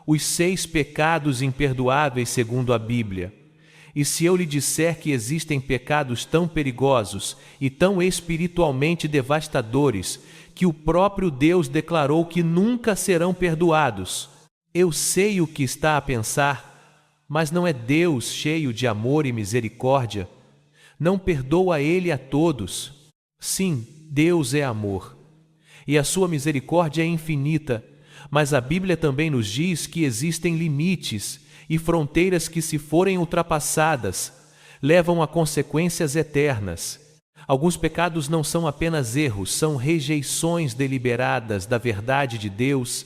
os 6 pecados imperdoáveis segundo a Bíblia. E se eu lhe disser que existem pecados tão perigosos e tão espiritualmente devastadores que o próprio Deus declarou que nunca serão perdoados, eu sei o que está a pensar, mas não é Deus cheio de amor e misericórdia? Não perdoa Ele a todos. Sim, Deus é amor, e a sua misericórdia é infinita, mas a Bíblia também nos diz que existem limites e fronteiras que, se forem ultrapassadas, levam a consequências eternas. Alguns pecados não são apenas erros, são rejeições deliberadas da verdade de Deus,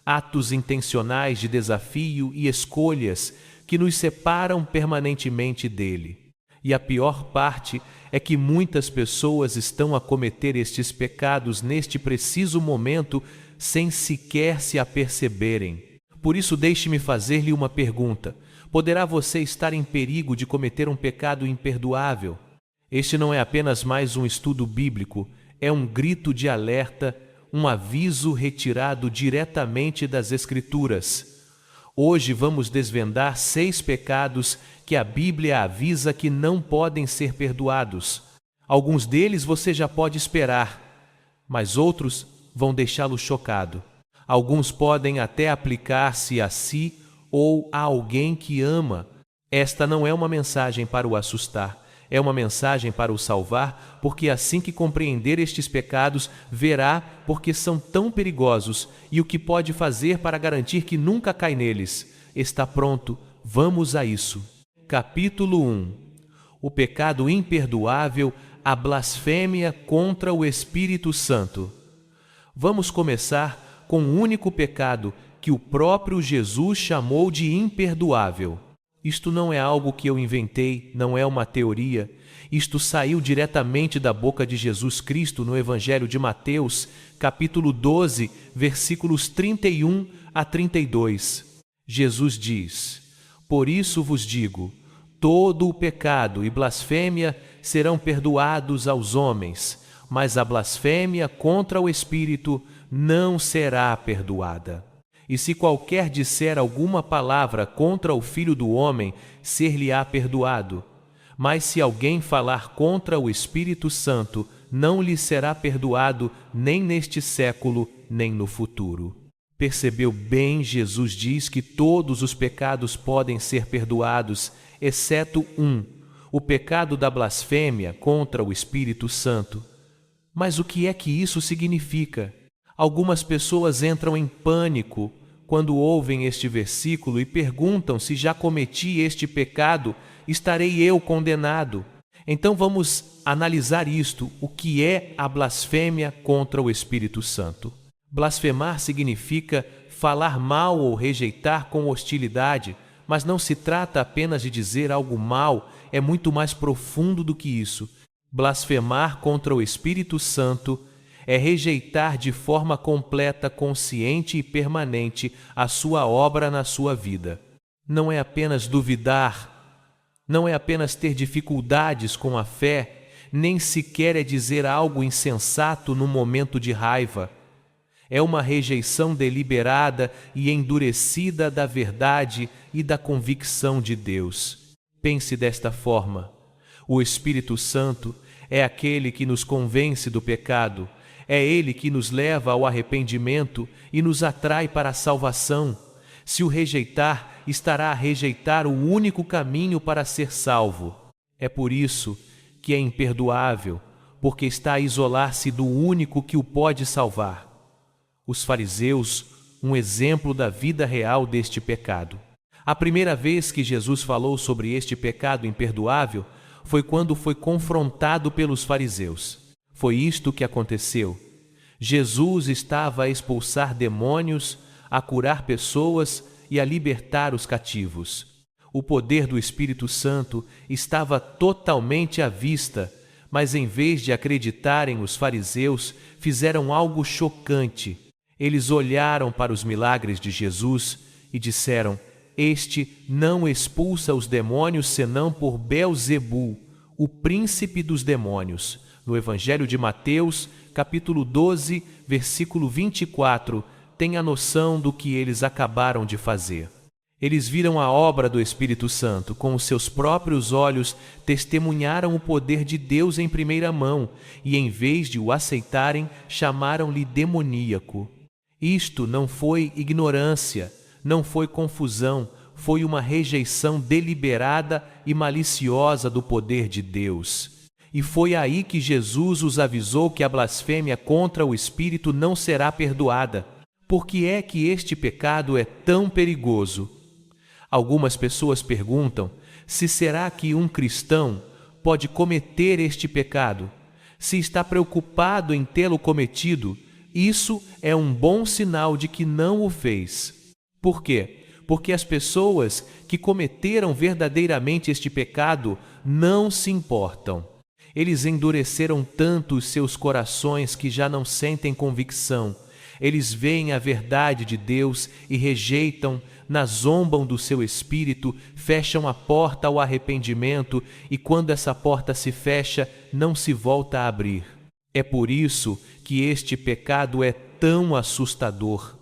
atos intencionais de desafio e escolhas que nos separam permanentemente dele. E a pior parte é que muitas pessoas estão a cometer estes pecados neste preciso momento sem sequer se aperceberem. Por isso, deixe-me fazer-lhe uma pergunta. Poderá você estar em perigo de cometer um pecado imperdoável? Este não é apenas mais um estudo bíblico, é um grito de alerta, um aviso retirado diretamente das Escrituras. Hoje vamos desvendar 6 pecados que a Bíblia avisa que não podem ser perdoados. Alguns deles você já pode esperar, mas outros vão deixá-lo chocado. Alguns podem até aplicar-se a si ou a alguém que ama. Esta não é uma mensagem para o assustar, é uma mensagem para o salvar, porque assim que compreender estes pecados, verá porque são tão perigosos e o que pode fazer para garantir que nunca cai neles. Está pronto, vamos a isso. Capítulo 1. O pecado imperdoável, a blasfêmia contra o Espírito Santo. Vamos começar com o único pecado que o próprio Jesus chamou de imperdoável. Isto não é algo que eu inventei, não é uma teoria. Isto saiu diretamente da boca de Jesus Cristo no Evangelho de Mateus, capítulo 12, versículos 31 a 32. Jesus diz: Por isso vos digo, todo o pecado e blasfêmia serão perdoados aos homens, mas a blasfêmia contra o Espírito não será perdoada. E se qualquer disser alguma palavra contra o Filho do Homem, ser-lhe-á perdoado. Mas se alguém falar contra o Espírito Santo, não lhe será perdoado nem neste século, nem no futuro. Percebeu bem? Jesus diz que todos os pecados podem ser perdoados, exceto um, o pecado da blasfêmia contra o Espírito Santo. Mas o que é que isso significa? Algumas pessoas entram em pânico quando ouvem este versículo e perguntam: se já cometi este pecado, estarei eu condenado? Então vamos analisar isto, o que é a blasfêmia contra o Espírito Santo. Blasfemar significa falar mal ou rejeitar com hostilidade, mas não se trata apenas de dizer algo mal, é muito mais profundo do que isso. Blasfemar contra o Espírito Santo é rejeitar de forma completa, consciente e permanente a sua obra na sua vida. Não é apenas duvidar, não é apenas ter dificuldades com a fé, nem sequer é dizer algo insensato no momento de raiva. É uma rejeição deliberada e endurecida da verdade e da convicção de Deus. Pense desta forma: o Espírito Santo é aquele que nos convence do pecado, é Ele que nos leva ao arrependimento e nos atrai para a salvação. Se o rejeitar, estará a rejeitar o único caminho para ser salvo. É por isso que é imperdoável, porque está a isolar-se do único que o pode salvar. Os fariseus, um exemplo da vida real deste pecado. A primeira vez que Jesus falou sobre este pecado imperdoável foi quando foi confrontado pelos fariseus. Foi isto que aconteceu. Jesus estava a expulsar demônios, a curar pessoas e a libertar os cativos. O poder do Espírito Santo estava totalmente à vista, mas em vez de acreditarem, os fariseus fizeram algo chocante. Eles olharam para os milagres de Jesus e disseram: Este não expulsa os demônios senão por Beelzebul, o príncipe dos demônios. No Evangelho de Mateus, capítulo 12, versículo 24, têm a noção do que eles acabaram de fazer. Eles viram a obra do Espírito Santo, com os seus próprios olhos testemunharam o poder de Deus em primeira mão e, em vez de o aceitarem, chamaram-lhe demoníaco. Isto não foi ignorância, não foi confusão, foi uma rejeição deliberada e maliciosa do poder de Deus. E foi aí que Jesus os avisou que a blasfêmia contra o Espírito não será perdoada. Por que é que este pecado é tão perigoso? Algumas pessoas perguntam se será que um cristão pode cometer este pecado. Se está preocupado em tê-lo cometido, isso é um bom sinal de que não o fez. Por quê? Porque as pessoas que cometeram verdadeiramente este pecado não se importam. Eles endureceram tanto os seus corações que já não sentem convicção. Eles veem a verdade de Deus e rejeitam, zombam do seu espírito, fecham a porta ao arrependimento e quando essa porta se fecha, não se volta a abrir. É por isso que este pecado é tão assustador.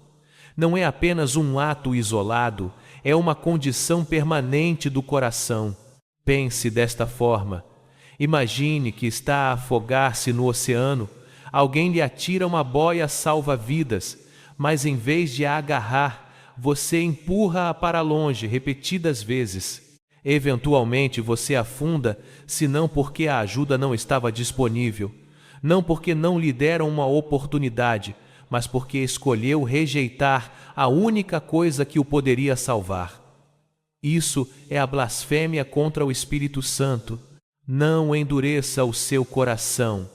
Não é apenas um ato isolado, é uma condição permanente do coração. Pense desta forma. Imagine que está a afogar-se no oceano, alguém lhe atira uma boia salva-vidas, mas em vez de a agarrar, você empurra-a para longe repetidas vezes. Eventualmente você afunda, senão porque a ajuda não estava disponível, não porque não lhe deram uma oportunidade, mas porque escolheu rejeitar a única coisa que o poderia salvar. Isso é a blasfêmia contra o Espírito Santo. Não endureça o seu coração.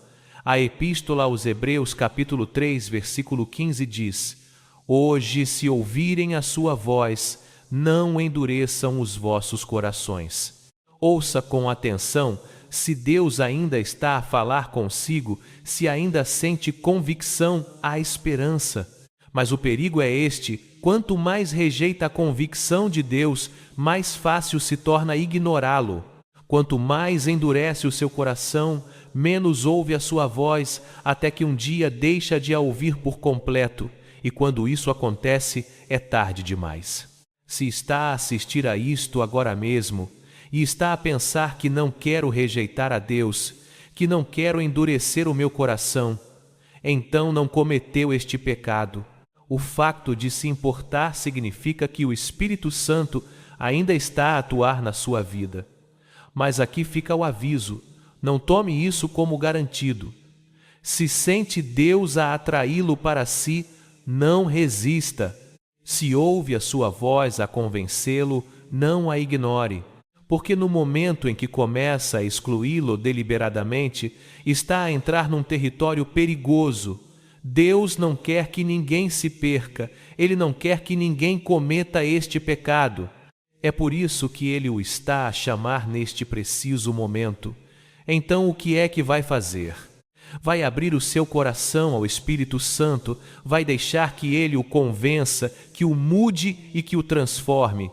A Epístola aos Hebreus, capítulo 3, versículo 15 diz: Hoje, se ouvirem a sua voz, não endureçam os vossos corações. Ouça com atenção se Deus ainda está a falar consigo, se ainda sente convicção, há esperança. Mas o perigo é este: quanto mais rejeita a convicção de Deus, mais fácil se torna ignorá-lo. Quanto mais endurece o seu coração, menos ouve a sua voz, até que um dia deixa de a ouvir por completo. E quando isso acontece, é tarde demais. Se está a assistir a isto agora mesmo, e está a pensar que não quero rejeitar a Deus, que não quero endurecer o meu coração, então não cometeu este pecado. O facto de se importar significa que o Espírito Santo ainda está a atuar na sua vida. Mas aqui fica o aviso, não tome isso como garantido. Se sente Deus a atraí-lo para si, não resista. Se ouve a sua voz a convencê-lo, não a ignore, porque no momento em que começa a excluí-lo deliberadamente, está a entrar num território perigoso. Deus não quer que ninguém se perca, Ele não quer que ninguém cometa este pecado. É por isso que Ele o está a chamar neste preciso momento. Então o que é que vai fazer? Vai abrir o seu coração ao Espírito Santo, vai deixar que Ele o convença, que o mude e que o transforme?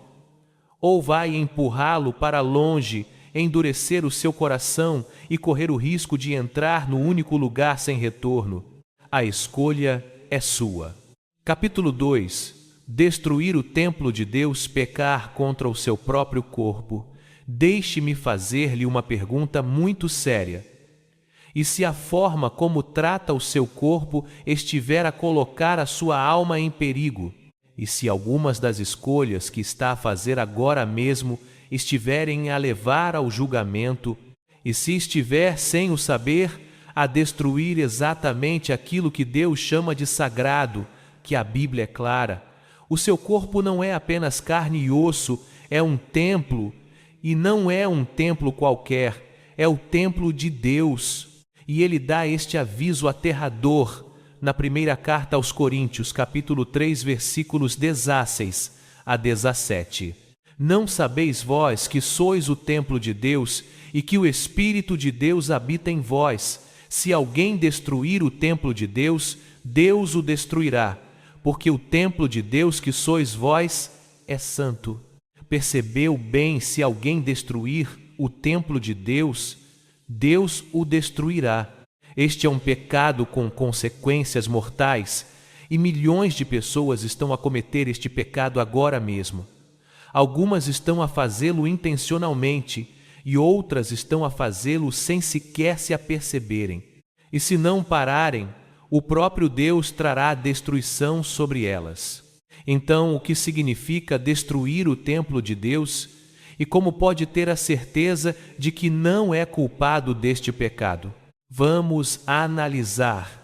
Ou vai empurrá-lo para longe, endurecer o seu coração e correr o risco de entrar no único lugar sem retorno? A escolha é sua. Capítulo 2. Destruir o templo de Deus, pecar contra o seu próprio corpo. Deixe-me fazer-lhe uma pergunta muito séria. E se a forma como trata o seu corpo estiver a colocar a sua alma em perigo? E se algumas das escolhas que está a fazer agora mesmo estiverem a levar ao julgamento? E se estiver, sem o saber, a destruir exatamente aquilo que Deus chama de sagrado, que a Bíblia é clara? O seu corpo não é apenas carne e osso, é um templo, e não é um templo qualquer, é o templo de Deus. E Ele dá este aviso aterrador na primeira carta aos Coríntios, capítulo 3, versículos 16 a 17. Não sabeis vós que sois o templo de Deus e que o Espírito de Deus habita em vós? Se alguém destruir o templo de Deus, Deus o destruirá, porque o templo de Deus que sois vós é santo. Percebeu bem, se alguém destruir o templo de Deus, Deus o destruirá. Este é um pecado com consequências mortais, E milhões de pessoas estão a cometer este pecado agora mesmo. Algumas estão a fazê-lo intencionalmente e outras estão a fazê-lo sem sequer se aperceberem. E se não pararem, o próprio Deus trará destruição sobre elas. Então, o que significa destruir o templo de Deus? E como pode ter a certeza de que não é culpado deste pecado? Vamos analisar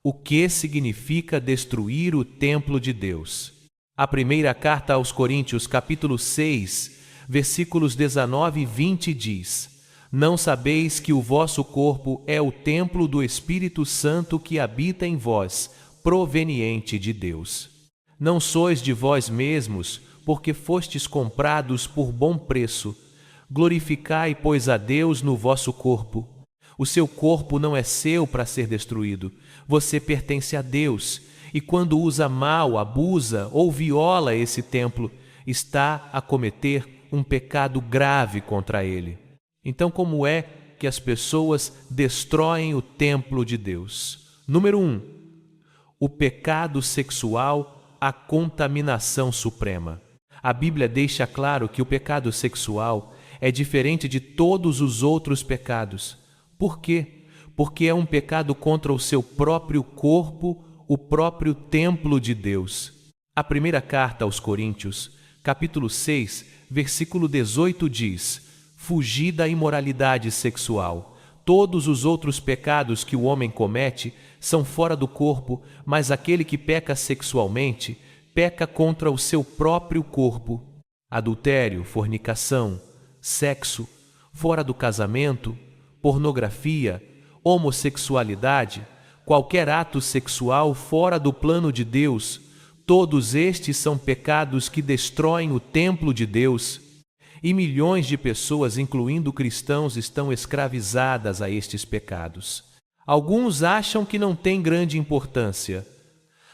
o que significa destruir o templo de Deus. A primeira carta aos Coríntios, capítulo 6, versículos 19 e 20 diz: Não sabeis que o vosso corpo é o templo do Espírito Santo que habita em vós, proveniente de Deus. Não sois de vós mesmos, porque fostes comprados por bom preço. Glorificai, pois, a Deus no vosso corpo. O seu corpo não é seu para ser destruído. Você pertence a Deus, e quando usa mal, abusa ou viola esse templo, está a cometer um pecado grave contra ele. Então, como é que as pessoas destroem o templo de Deus? Número 1. O pecado sexual, a contaminação suprema. A Bíblia deixa claro que o pecado sexual é diferente de todos os outros pecados. Por quê? Porque é um pecado contra o seu próprio corpo, o próprio templo de Deus. A primeira carta aos Coríntios, capítulo 6, versículo 18 diz: Fugi da imoralidade sexual. Todos os outros pecados que o homem comete são fora do corpo, mas aquele que peca sexualmente peca contra o seu próprio corpo. Adultério, fornicação, sexo, fora do casamento, pornografia, homossexualidade, qualquer ato sexual fora do plano de Deus, todos estes são pecados que destroem o templo de Deus. E milhões de pessoas, incluindo cristãos, estão escravizadas a estes pecados. Alguns acham que não tem grande importância.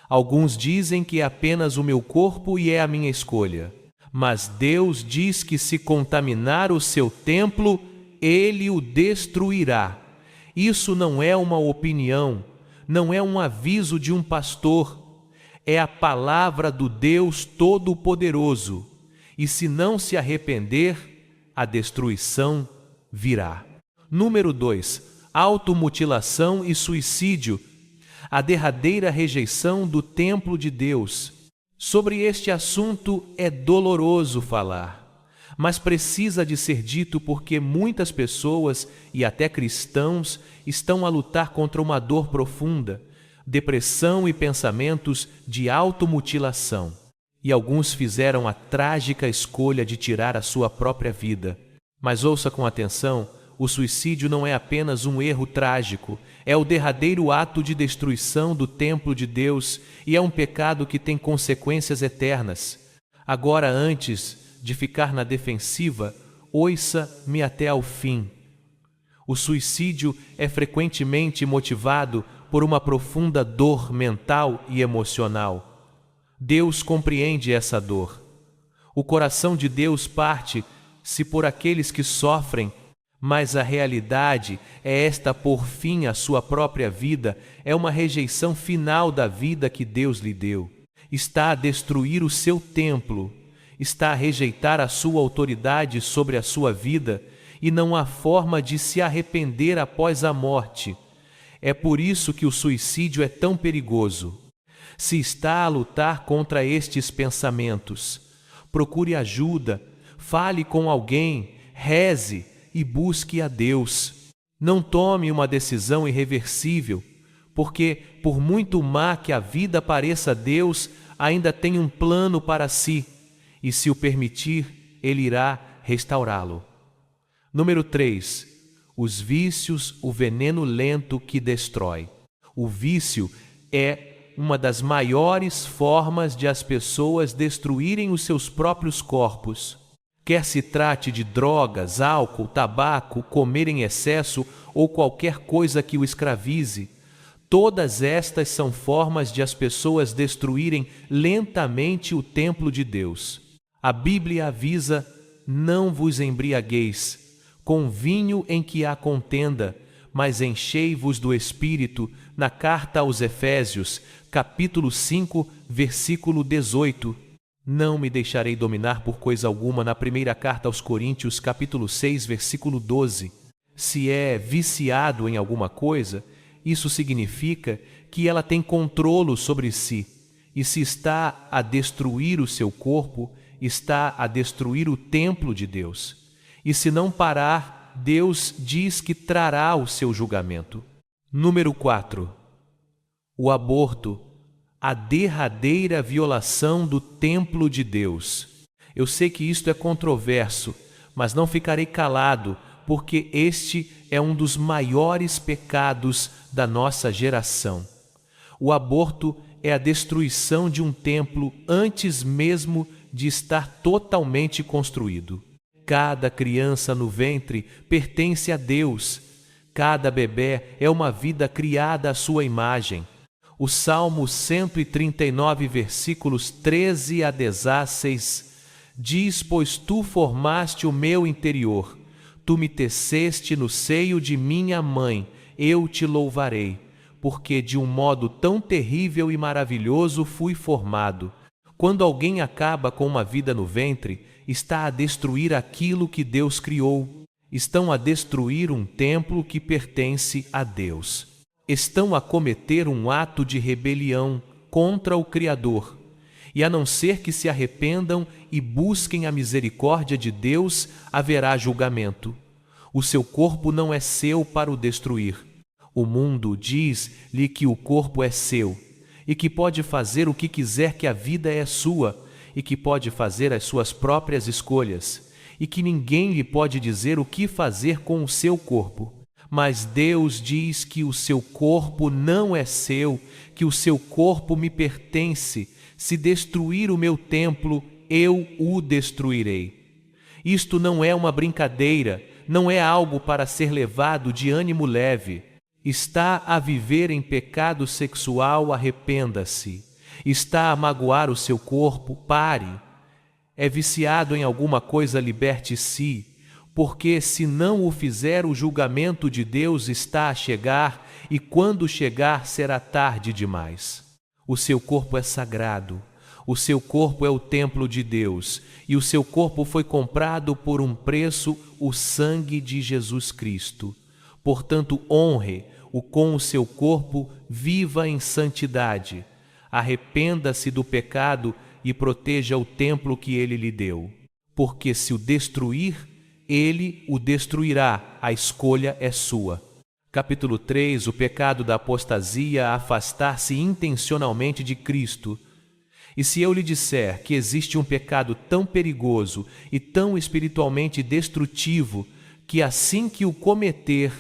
Alguns dizem que é apenas o meu corpo e é a minha escolha. Mas Deus diz que se contaminar o seu templo, Ele o destruirá. Isso não é uma opinião, não é um aviso de um pastor. É a palavra do Deus Todo-Poderoso. E se não se arrepender, a destruição virá. Número 2. Automutilação e suicídio. A derradeira rejeição do templo de Deus. Sobre este assunto é doloroso falar, mas precisa de ser dito porque muitas pessoas e até cristãos estão a lutar contra uma dor profunda, depressão e pensamentos de automutilação. E alguns fizeram a trágica escolha de tirar a sua própria vida. Mas ouça com atenção, o suicídio não é apenas um erro trágico, é o derradeiro ato de destruição do templo de Deus e é um pecado que tem consequências eternas. Agora, antes de ficar na defensiva, ouça-me até ao fim. O suicídio é frequentemente motivado por uma profunda dor mental e emocional. Deus compreende essa dor. O coração de Deus parte-se por aqueles que sofrem, mas a realidade é esta: por fim a sua própria vida é uma rejeição final da vida que Deus lhe deu. Está a destruir o seu templo, está a rejeitar a sua autoridade sobre a sua vida e não há forma de se arrepender após a morte. É por isso que o suicídio é tão perigoso. Se está a lutar contra estes pensamentos, procure ajuda, fale com alguém, reze e busque a Deus. Não tome uma decisão irreversível, porque, por muito má que a vida pareça a Deus, ainda tem um plano para si, e se o permitir, Ele irá restaurá-lo. Número 3. Os vícios, o veneno lento que destrói. O vício é uma das maiores formas de as pessoas destruírem os seus próprios corpos. Quer se trate de drogas, álcool, tabaco, comer em excesso ou qualquer coisa que o escravize, todas estas são formas de as pessoas destruírem lentamente o templo de Deus. A Bíblia avisa: não vos embriagueis com vinho em que há contenda, mas enchei-vos do Espírito, na carta aos Efésios, capítulo 5, versículo 18. Não me deixarei dominar por coisa alguma, na primeira carta aos Coríntios, capítulo 6, versículo 12. Se é viciado em alguma coisa, isso significa que ela tem controle sobre si. E se está a destruir o seu corpo, está a destruir o templo de Deus. E se não parar, Deus diz que trará o seu julgamento. Número 4. O aborto, a derradeira violação do templo de Deus. Eu sei que isto é controverso, mas não ficarei calado, porque este é um dos maiores pecados da nossa geração. O aborto é a destruição de um templo antes mesmo de estar totalmente construído. Cada criança no ventre pertence a Deus. Cada bebê é uma vida criada à sua imagem. O Salmo 139, versículos 13 a 16, diz: Pois tu formaste o meu interior, tu me teceste no seio de minha mãe, eu te louvarei, porque de um modo tão terrível e maravilhoso fui formado. Quando alguém acaba com uma vida no ventre, está a destruir aquilo que Deus criou. Estão a destruir um templo que pertence a Deus. Estão a cometer um ato de rebelião contra o Criador. E a não ser que se arrependam e busquem a misericórdia de Deus, haverá julgamento. O seu corpo não é seu para o destruir. O mundo diz-lhe que o corpo é seu e que pode fazer o que quiser, que a vida é sua e que pode fazer as suas próprias escolhas e que ninguém lhe pode dizer o que fazer com o seu corpo. Mas Deus diz que o seu corpo não é seu, que o seu corpo me pertence. Se destruir o meu templo, eu o destruirei. Isto não é uma brincadeira, não é algo para ser levado de ânimo leve. Está a viver em pecado sexual, arrependa-se. Está a magoar o seu corpo, pare. É viciado em alguma coisa, liberte-se. Porque se não o fizer, o julgamento de Deus está a chegar, e quando chegar será tarde demais. O seu corpo é sagrado, o seu corpo é o templo de Deus, e o seu corpo foi comprado por um preço, o sangue de Jesus Cristo. Portanto, honre-o com o seu corpo, viva em santidade, arrependa-se do pecado e proteja o templo que ele lhe deu. Porque se o destruir, ele o destruirá, a escolha é sua. Capítulo 3, o pecado da apostasia, afastar-se intencionalmente de Cristo. E se eu lhe disser que existe um pecado tão perigoso e tão espiritualmente destrutivo, que assim que o cometer,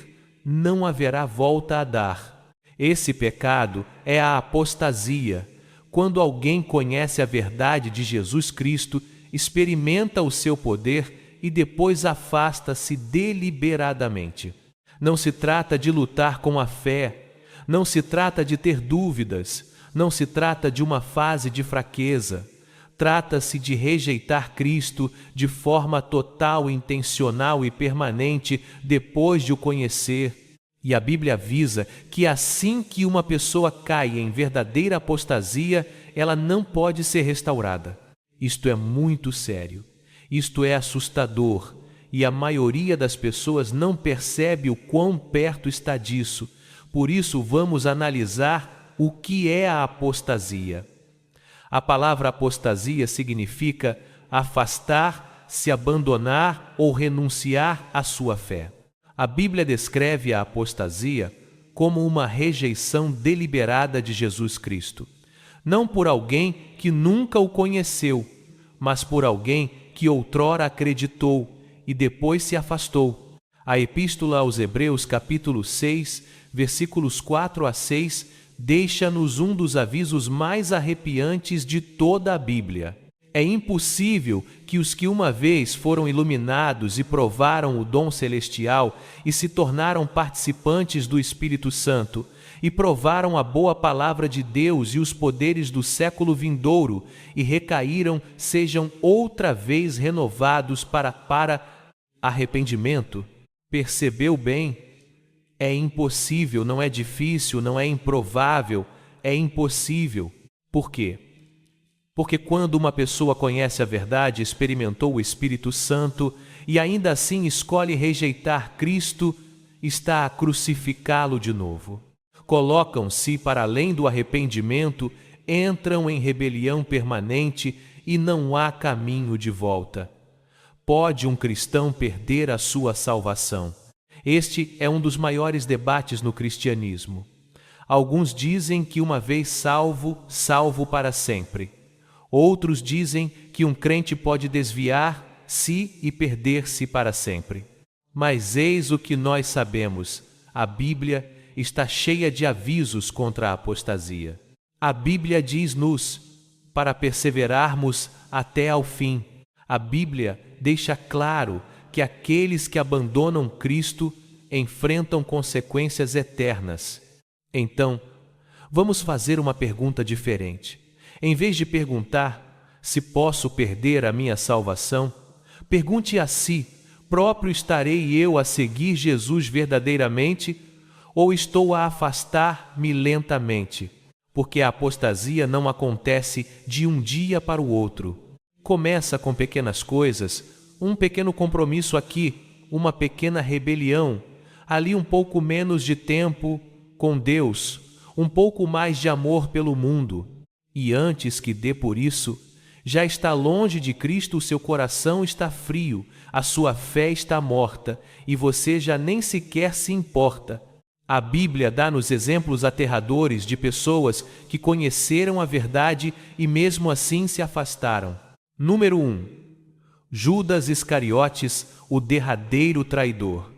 não haverá volta a dar. Esse pecado é a apostasia. Quando alguém conhece a verdade de Jesus Cristo, experimenta o seu poder e depois afasta-se deliberadamente. Não se trata de lutar com a fé, não se trata de ter dúvidas, não se trata de uma fase de fraqueza. Trata-se de rejeitar Cristo de forma total, intencional e permanente depois de o conhecer. E a Bíblia avisa que assim que uma pessoa cai em verdadeira apostasia, ela não pode ser restaurada. Isto é muito sério. Isto é assustador, e a maioria das pessoas não percebe o quão perto está disso. Por isso, vamos analisar o que é a apostasia. A palavra apostasia significa afastar, se abandonar ou renunciar à sua fé. A Bíblia descreve a apostasia como uma rejeição deliberada de Jesus Cristo, não por alguém que nunca o conheceu, mas por alguém que outrora acreditou e depois se afastou. A Epístola aos Hebreus, capítulo 6, versículos 4 a 6, deixa-nos um dos avisos mais arrepiantes de toda a Bíblia. É impossível que os que uma vez foram iluminados e provaram o dom celestial e se tornaram participantes do Espírito Santo e provaram a boa palavra de Deus e os poderes do século vindouro e recaíram, sejam outra vez renovados para arrependimento. Percebeu bem? É impossível, não é difícil, não é improvável, é impossível. Por quê? Porque quando uma pessoa conhece a verdade, experimentou o Espírito Santo e ainda assim escolhe rejeitar Cristo, está a crucificá-lo de novo. Colocam-se para além do arrependimento, entram em rebelião permanente e não há caminho de volta. Pode um cristão perder a sua salvação? Este é um dos maiores debates no cristianismo. Alguns dizem que uma vez salvo, salvo para sempre. Outros dizem que um crente pode desviar-se e perder-se para sempre. Mas eis o que nós sabemos: a Bíblia está cheia de avisos contra a apostasia. A Bíblia diz-nos para perseverarmos até ao fim. A Bíblia deixa claro que aqueles que abandonam Cristo enfrentam consequências eternas. Então, vamos fazer uma pergunta diferente. Em vez de perguntar se posso perder a minha salvação, pergunte a si: próprio estarei eu a seguir Jesus verdadeiramente ou estou a afastar-me lentamente? Porque a apostasia não acontece de um dia para o outro. Começa com pequenas coisas, um pequeno compromisso aqui, uma pequena rebelião, ali um pouco menos de tempo com Deus, um pouco mais de amor pelo mundo. E antes que dê por isso, já está longe de Cristo, o seu coração está frio, a sua fé está morta e você já nem sequer se importa. A Bíblia dá-nos exemplos aterradores de pessoas que conheceram a verdade e mesmo assim se afastaram. Número 1. Judas Iscariotes, o derradeiro traidor.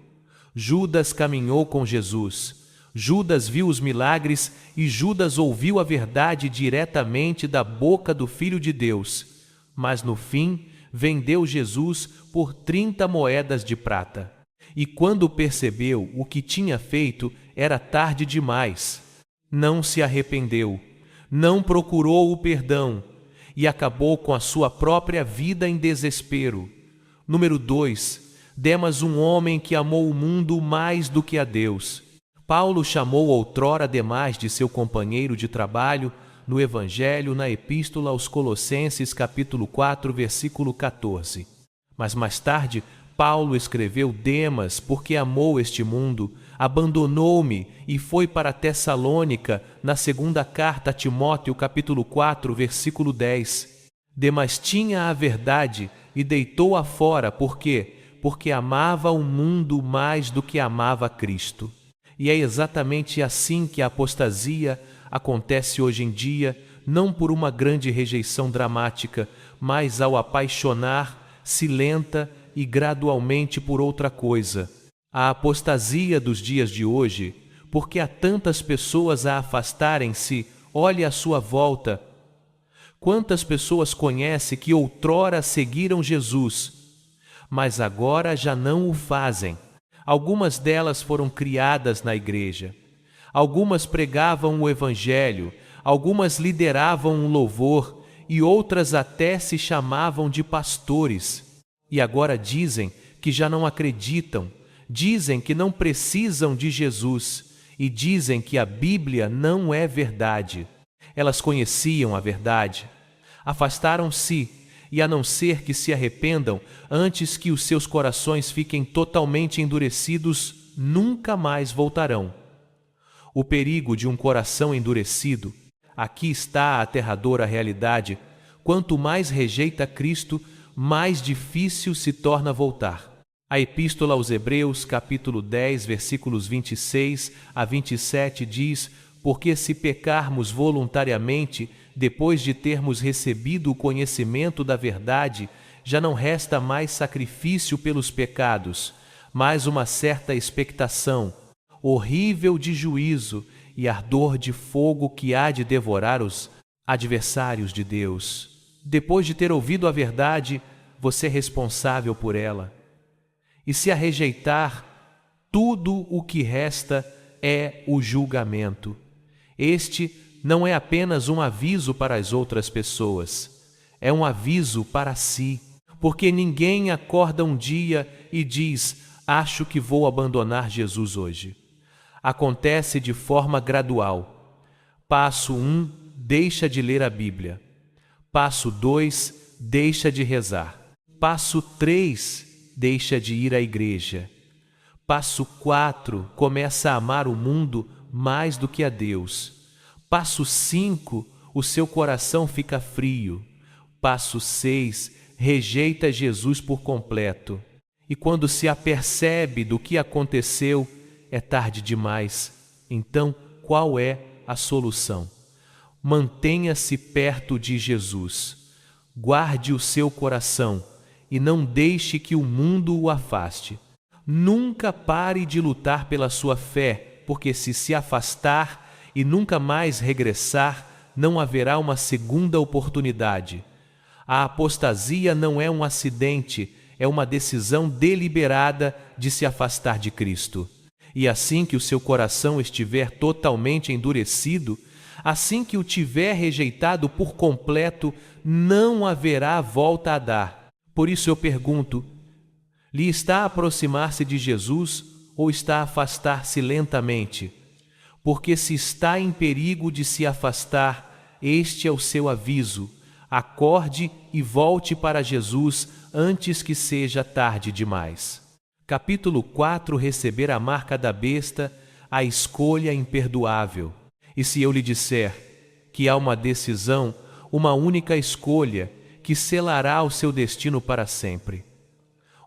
Judas caminhou com Jesus. Judas viu os milagres e Judas ouviu a verdade diretamente da boca do Filho de Deus. Mas no fim, vendeu Jesus por 30 moedas de prata. E quando percebeu o que tinha feito, era tarde demais. Não se arrependeu, não procurou o perdão e acabou com a sua própria vida em desespero. Número 2. Demas, um homem que amou o mundo mais do que a Deus. Paulo chamou outrora Demas de seu companheiro de trabalho no Evangelho, na Epístola aos Colossenses, capítulo 4, versículo 14. Mas mais tarde, Paulo escreveu: Demas, porque amou este mundo, abandonou-me e foi para Tessalônica, na segunda carta a Timóteo, capítulo 4, versículo 10. Demas tinha a verdade e deitou-a fora, por quê? Porque amava o mundo mais do que amava Cristo. E é exatamente assim que a apostasia acontece hoje em dia, não por uma grande rejeição dramática, mas ao apaixonar-se lenta e gradualmente por outra coisa. A apostasia dos dias de hoje, porque há tantas pessoas a afastarem-se, olhe à sua volta. Quantas pessoas conhece que outrora seguiram Jesus, mas agora já não o fazem? Algumas delas foram criadas na igreja. Algumas pregavam o Evangelho, algumas lideravam um louvor e outras até se chamavam de pastores. E agora dizem que já não acreditam, dizem que não precisam de Jesus e dizem que a Bíblia não é verdade. Elas conheciam a verdade, afastaram-se e a não ser que se arrependam antes que os seus corações fiquem totalmente endurecidos, nunca mais voltarão. O perigo de um coração endurecido, aqui está a aterradora realidade: quanto mais rejeita Cristo, mais difícil se torna voltar. A Epístola aos Hebreus, capítulo 10, versículos 26 a 27 diz: porque se pecarmos voluntariamente, depois de termos recebido o conhecimento da verdade, já não resta mais sacrifício pelos pecados, mas uma certa expectação, horrível de juízo e ardor de fogo que há de devorar os adversários de Deus. Depois de ter ouvido a verdade, você é responsável por ela. E se a rejeitar, tudo o que resta é o julgamento. Este não é apenas um aviso para as outras pessoas, é um aviso para si, porque ninguém acorda um dia e diz: acho que vou abandonar Jesus hoje. Acontece de forma gradual. Passo 1, deixa de ler a Bíblia. Passo 2, deixa de rezar. Passo 3, deixa de ir à igreja. Passo 4, começa a amar o mundo mais do que a Deus. Passo 5, o seu coração fica frio. Passo 6, rejeita Jesus por completo. E quando se apercebe do que aconteceu, é tarde demais. Então, qual é a solução? Mantenha-se perto de Jesus. Guarde o seu coração e não deixe que o mundo o afaste. Nunca pare de lutar pela sua fé, porque se afastar e nunca mais regressar, não haverá uma segunda oportunidade. A apostasia não é um acidente, é uma decisão deliberada de se afastar de Cristo. E assim que o seu coração estiver totalmente endurecido, assim que o tiver rejeitado por completo, não haverá volta a dar. Por isso eu pergunto, lhe está a aproximar-se de Jesus ou está a afastar-se lentamente? Porque se está em perigo de se afastar, este é o seu aviso. Acorde e volte para Jesus antes que seja tarde demais. Capítulo 4. Receber a marca da besta, a escolha imperdoável. E se eu lhe disser que há uma decisão, uma única escolha, que selará o seu destino para sempre.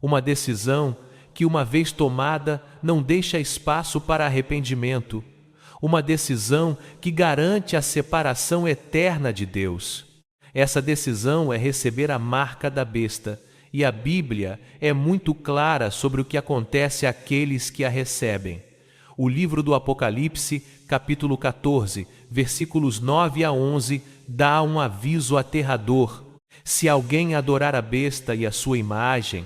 Uma decisão que, uma vez tomada, não deixa espaço para arrependimento. Uma decisão que garante a separação eterna de Deus. Essa decisão é receber a marca da besta, e a Bíblia é muito clara sobre o que acontece àqueles que a recebem. O livro do Apocalipse, capítulo 14, versículos 9 a 11, dá um aviso aterrador. Se alguém adorar a besta e a sua imagem,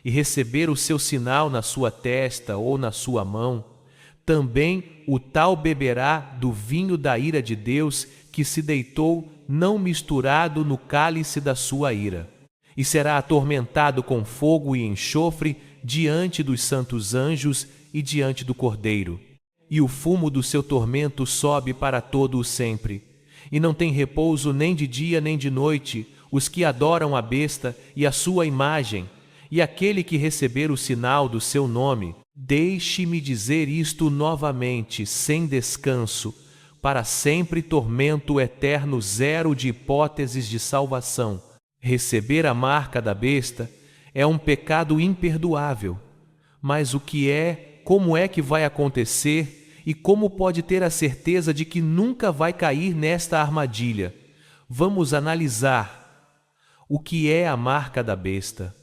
e receber o seu sinal na sua testa ou na sua mão, também o tal beberá do vinho da ira de Deus que se deitou não misturado no cálice da sua ira, e será atormentado com fogo e enxofre diante dos santos anjos e diante do Cordeiro. E o fumo do seu tormento sobe para todo o sempre, e não tem repouso nem de dia nem de noite os que adoram a besta e a sua imagem, e aquele que receber o sinal do seu nome. Deixe-me dizer isto novamente, sem descanso, para sempre tormento eterno, zero de hipóteses de salvação. Receber a marca da besta é um pecado imperdoável. Mas o que é, como é que vai acontecer e como pode ter a certeza de que nunca vai cair nesta armadilha? Vamos analisar o que é a marca da besta.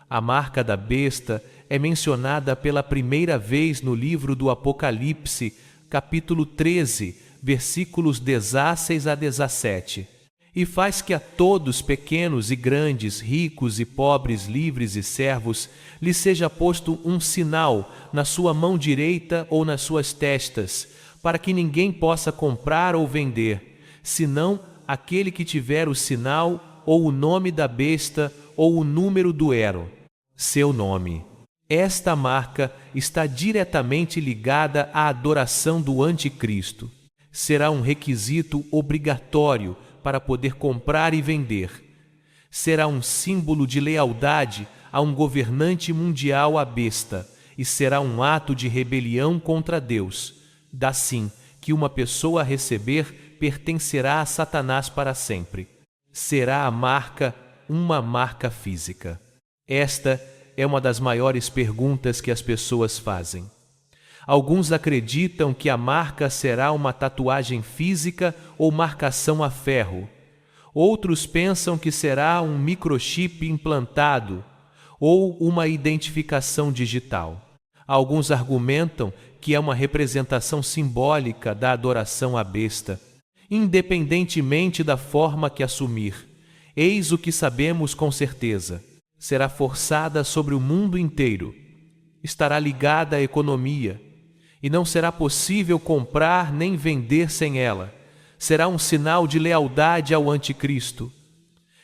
A marca da besta é mencionada pela primeira vez no livro do Apocalipse, capítulo 13, versículos 16 a 17. E faz que a todos, pequenos e grandes, ricos e pobres, livres e servos, lhe seja posto um sinal na sua mão direita ou nas suas testas, para que ninguém possa comprar ou vender, senão aquele que tiver o sinal ou o nome da besta ou o número do ero, seu nome. Esta marca está diretamente ligada à adoração do anticristo. Será um requisito obrigatório para poder comprar e vender. Será um símbolo de lealdade a um governante mundial à besta e será um ato de rebelião contra Deus. Assim que uma pessoa a receber pertencerá a Satanás para sempre. Será a marca uma marca física? Esta é uma das maiores perguntas que as pessoas fazem. Alguns acreditam que a marca será uma tatuagem física ou marcação a ferro. Outros pensam que será um microchip implantado ou uma identificação digital. Alguns argumentam que é uma representação simbólica da adoração à besta, independentemente da forma que assumir. Eis o que sabemos com certeza: será forçada sobre o mundo inteiro, estará ligada à economia, e não será possível comprar nem vender sem ela. Será um sinal de lealdade ao anticristo.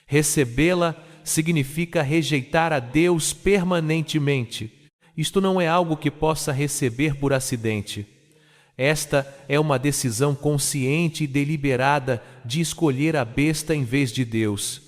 Recebê-la significa rejeitar a Deus permanentemente. Isto não é algo que possa receber por acidente. Esta é uma decisão consciente e deliberada de escolher a besta em vez de Deus.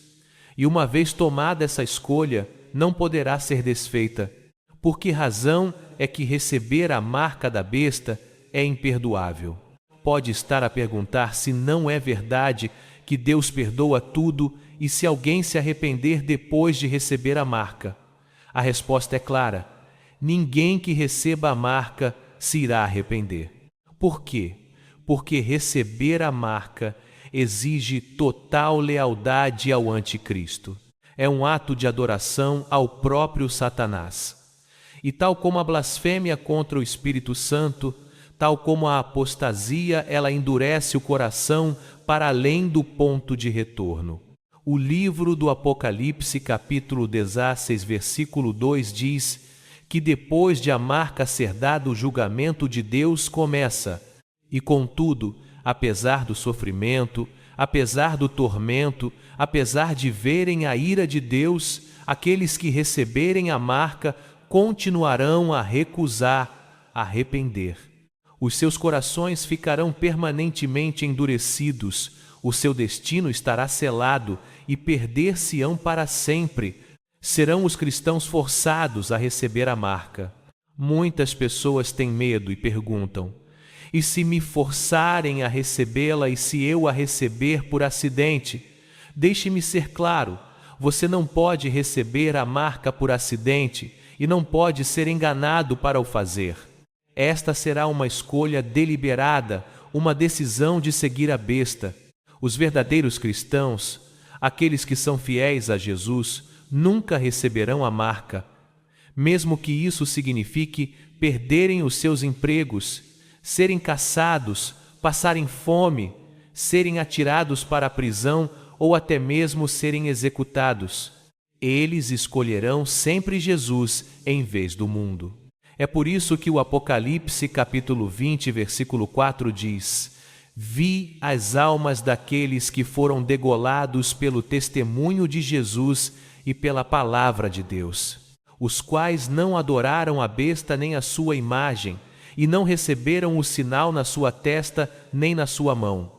E uma vez tomada essa escolha, não poderá ser desfeita. Por que razão é que receber a marca da besta é imperdoável? Pode estar a perguntar se não é verdade que Deus perdoa tudo e se alguém se arrepender depois de receber a marca. A resposta é clara: ninguém que receba a marca se irá arrepender. Por quê? Porque receber a marca exige total lealdade ao anticristo. É um ato de adoração ao próprio Satanás. E tal como a blasfêmia contra o Espírito Santo, tal como a apostasia, ela endurece o coração para além do ponto de retorno. O livro do Apocalipse, capítulo 16, versículo 2, diz que depois de a marca ser dada, o julgamento de Deus começa. E contudo, apesar do sofrimento, apesar do tormento, apesar de verem a ira de Deus, aqueles que receberem a marca continuarão a recusar, a arrepender. Os seus corações ficarão permanentemente endurecidos, o seu destino estará selado e perder-se-ão para sempre. Serão os cristãos forçados a receber a marca. Muitas pessoas têm medo e perguntam: e se me forçarem a recebê-la e se eu a receber por acidente? Deixe-me ser claro, você não pode receber a marca por acidente e não pode ser enganado para o fazer. Esta será uma escolha deliberada, uma decisão de seguir a besta. Os verdadeiros cristãos, aqueles que são fiéis a Jesus, nunca receberão a marca, mesmo que isso signifique perderem os seus empregos, serem caçados, passarem fome, serem atirados para a prisão ou até mesmo serem executados. Eles escolherão sempre Jesus em vez do mundo. É por isso que o Apocalipse, capítulo 20, versículo 4 diz: Vi as almas daqueles que foram degolados pelo testemunho de Jesus e pela palavra de Deus, os quais não adoraram a besta nem a sua imagem, e não receberam o sinal na sua testa nem na sua mão.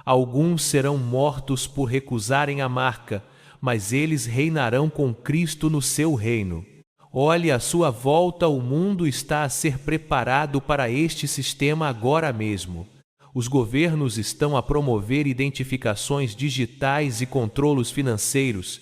Alguns serão mortos por recusarem a marca, mas eles reinarão com Cristo no seu reino. Olhe à sua volta, o mundo está a ser preparado para este sistema agora mesmo. Os governos estão a promover identificações digitais e controlos financeiros.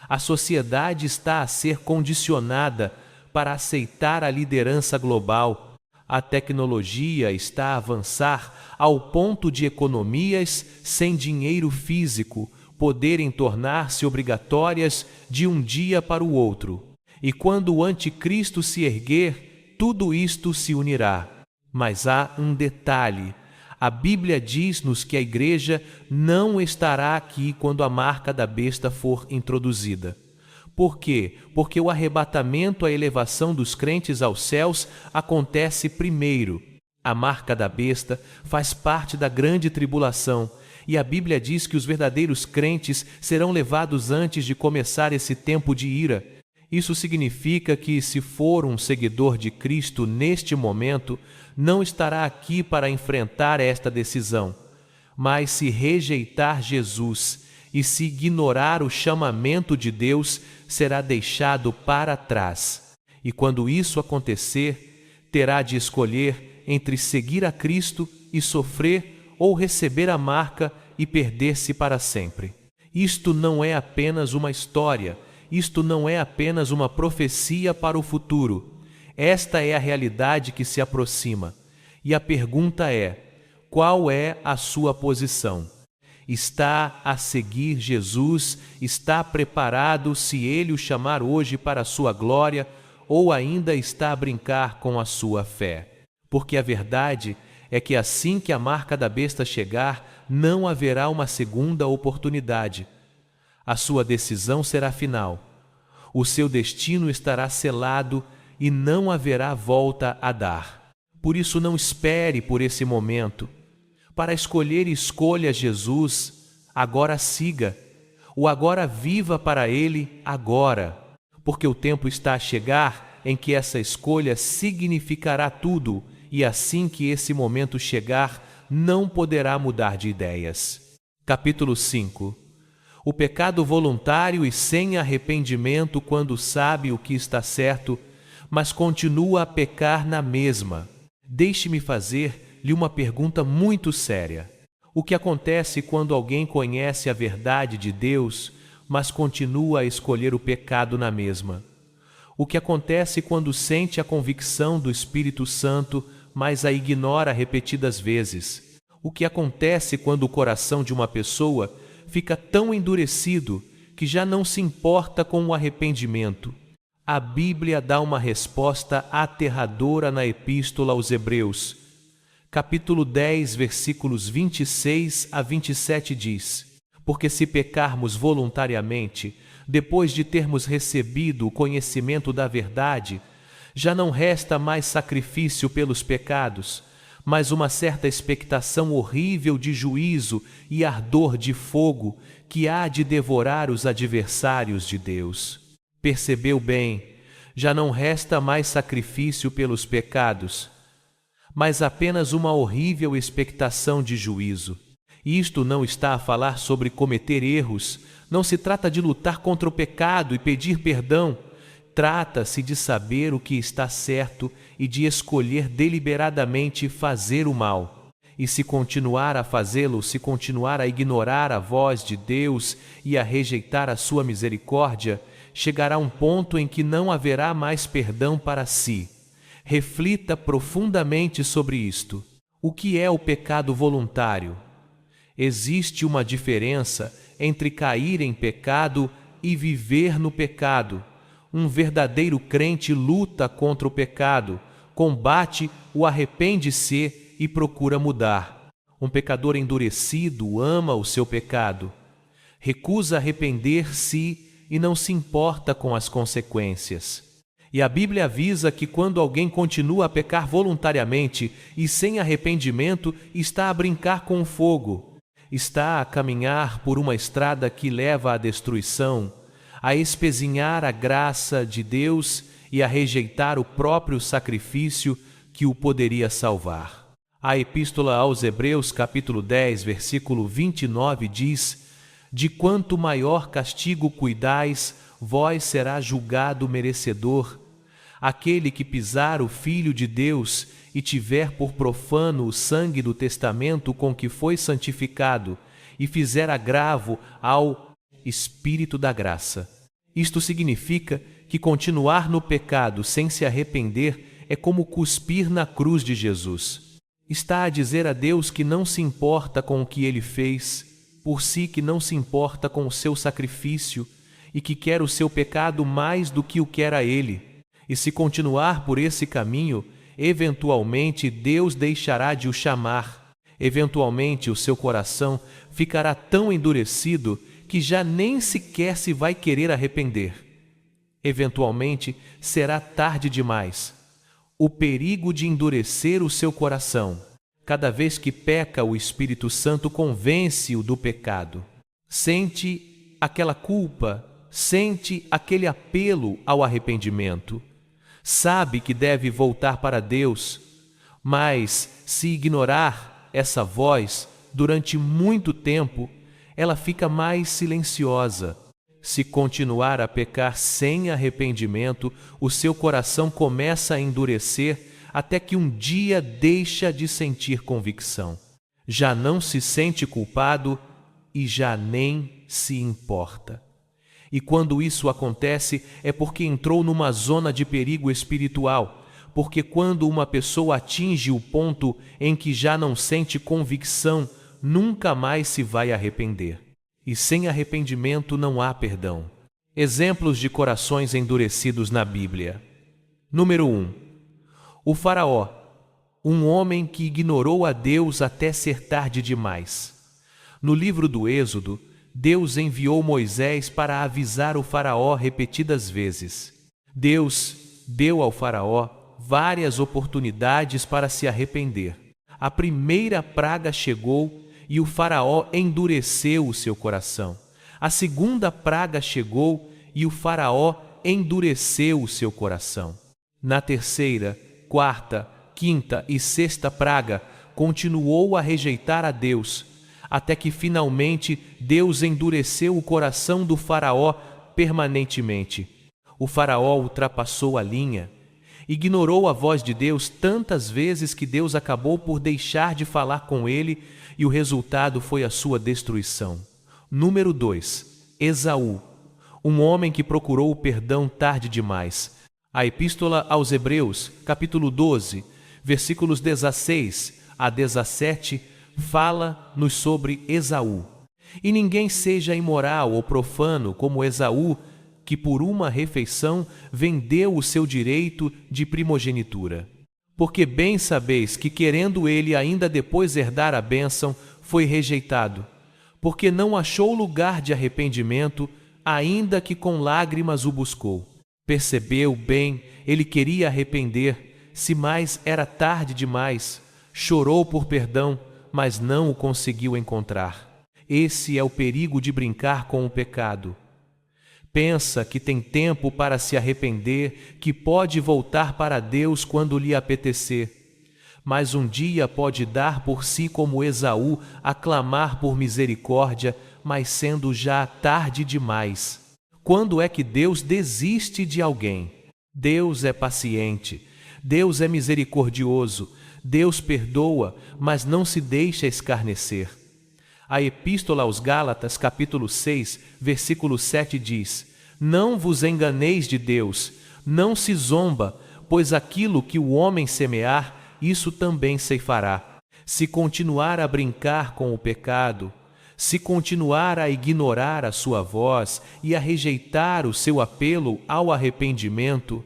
A sociedade está a ser condicionada para aceitar a liderança global. A tecnologia está a avançar ao ponto de economias sem dinheiro físico poderem tornar-se obrigatórias de um dia para o outro. E quando o anticristo se erguer, tudo isto se unirá. Mas há um detalhe: a Bíblia diz-nos que a igreja não estará aqui quando a marca da besta for introduzida. Por quê? Porque o arrebatamento, a elevação dos crentes aos céus, acontece primeiro. A marca da besta faz parte da grande tribulação, e a Bíblia diz que os verdadeiros crentes serão levados antes de começar esse tempo de ira. Isso significa que, se for um seguidor de Cristo neste momento, não estará aqui para enfrentar esta decisão. Mas se rejeitar Jesus e se ignorar o chamamento de Deus, será deixado para trás. E quando isso acontecer, terá de escolher entre seguir a Cristo e sofrer ou receber a marca e perder-se para sempre. Isto não é apenas uma história, isto não é apenas uma profecia para o futuro. Esta é a realidade que se aproxima. E a pergunta é: qual é a sua posição? Está a seguir Jesus? Está preparado se Ele o chamar hoje para a sua glória, ou ainda está a brincar com a sua fé? Porque a verdade é que assim que a marca da besta chegar, não haverá uma segunda oportunidade. A sua decisão será final. O seu destino estará selado e não haverá volta a dar. Por isso não espere por esse momento. Para escolher, escolha Jesus, agora siga. O agora viva para Ele agora, porque o tempo está a chegar em que essa escolha significará tudo e assim que esse momento chegar, não poderá mudar de ideias. Capítulo 5. O pecado voluntário e sem arrependimento quando sabe o que está certo, mas continua a pecar na mesma. Deixe-me fazer-lhe uma pergunta muito séria. O que acontece quando alguém conhece a verdade de Deus, mas continua a escolher o pecado na mesma? O que acontece quando sente a convicção do Espírito Santo, mas a ignora repetidas vezes? O que acontece quando o coração de uma pessoa fica tão endurecido que já não se importa com o arrependimento? A Bíblia dá uma resposta aterradora na Epístola aos Hebreus. Capítulo 10, versículos 26 a 27 diz: Porque se pecarmos voluntariamente, depois de termos recebido o conhecimento da verdade, já não resta mais sacrifício pelos pecados, mas uma certa expectação horrível de juízo e ardor de fogo que há de devorar os adversários de Deus. Percebeu bem, já não resta mais sacrifício pelos pecados, mas apenas uma horrível expectação de juízo. Isto não está a falar sobre cometer erros, não se trata de lutar contra o pecado e pedir perdão. Trata-se de saber o que está certo e de escolher deliberadamente fazer o mal. E se continuar a fazê-lo, se continuar a ignorar a voz de Deus e a rejeitar a sua misericórdia, chegará um ponto em que não haverá mais perdão para si. Reflita profundamente sobre isto. O que é o pecado voluntário? Existe uma diferença entre cair em pecado e viver no pecado. Um verdadeiro crente luta contra o pecado, combate, o arrepende-se e procura mudar. Um pecador endurecido ama o seu pecado, recusa arrepender-se e não se importa com as consequências. E a Bíblia avisa que quando alguém continua a pecar voluntariamente e sem arrependimento, está a brincar com o fogo, está a caminhar por uma estrada que leva à destruição, a espezinhar a graça de Deus e a rejeitar o próprio sacrifício que o poderia salvar. A Epístola aos Hebreus, capítulo 10, versículo 29 diz: De quanto maior castigo cuidais, vós será julgado merecedor. Aquele que pisar o Filho de Deus e tiver por profano o sangue do testamento com que foi santificado e fizer agravo ao Espírito da graça. Isto significa que continuar no pecado sem se arrepender é como cuspir na cruz de Jesus. Está a dizer a Deus que não se importa com o que ele fez, por si que não se importa com o seu sacrifício e que quer o seu pecado mais do que o quer a ele. E se continuar por esse caminho, eventualmente Deus deixará de o chamar. Eventualmente o seu coração ficará tão endurecido que já nem sequer se vai querer arrepender. Eventualmente será tarde demais. O perigo de endurecer o seu coração. Cada vez que peca, o Espírito Santo convence-o do pecado. Sente aquela culpa, sente aquele apelo ao arrependimento. Sabe que deve voltar para Deus, mas se ignorar essa voz durante muito tempo, ela fica mais silenciosa. Se continuar a pecar sem arrependimento, o seu coração começa a endurecer até que um dia deixa de sentir convicção. Já não se sente culpado e já nem se importa. E quando isso acontece é porque entrou numa zona de perigo espiritual, porque quando uma pessoa atinge o ponto em que já não sente convicção, nunca mais se vai arrepender. E sem arrependimento não há perdão. Exemplos de corações endurecidos na Bíblia. Número 1. O Faraó, um homem que ignorou a Deus até ser tarde demais. No livro do Êxodo, Deus enviou Moisés para avisar o Faraó repetidas vezes. Deus deu ao Faraó várias oportunidades para se arrepender. A primeira praga chegou e o Faraó endureceu o seu coração. A segunda praga chegou e o Faraó endureceu o seu coração. Na terceira, quarta, quinta e sexta praga, continuou a rejeitar a Deus, até que finalmente Deus endureceu o coração do faraó permanentemente. O faraó ultrapassou a linha, ignorou a voz de Deus tantas vezes que Deus acabou por deixar de falar com ele e o resultado foi a sua destruição. Número 2. Esaú, um homem que procurou o perdão tarde demais. A Epístola aos Hebreus, capítulo 12, versículos 16 a 17, fala-nos sobre Esaú. E ninguém seja imoral ou profano como Esaú, que por uma refeição vendeu o seu direito de primogenitura. Porque bem sabeis que, querendo ele ainda depois herdar a bênção, foi rejeitado, porque não achou lugar de arrependimento, ainda que com lágrimas o buscou. Percebeu bem, ele queria arrepender, se mais era tarde demais. Chorou por perdão, mas não o conseguiu encontrar. Esse é o perigo de brincar com o pecado. Pensa que tem tempo para se arrepender, que pode voltar para Deus quando lhe apetecer. Mas um dia pode dar por si como Esaú, a clamar por misericórdia, mas sendo já tarde demais. Quando é que Deus desiste de alguém? Deus é paciente, Deus é misericordioso, Deus perdoa, mas não se deixa escarnecer. A Epístola aos Gálatas, capítulo 6, versículo 7 diz: Não vos enganeis de Deus, não se zomba, pois aquilo que o homem semear, isso também ceifará. Se continuar a brincar com o pecado, se continuar a ignorar a sua voz e a rejeitar o seu apelo ao arrependimento,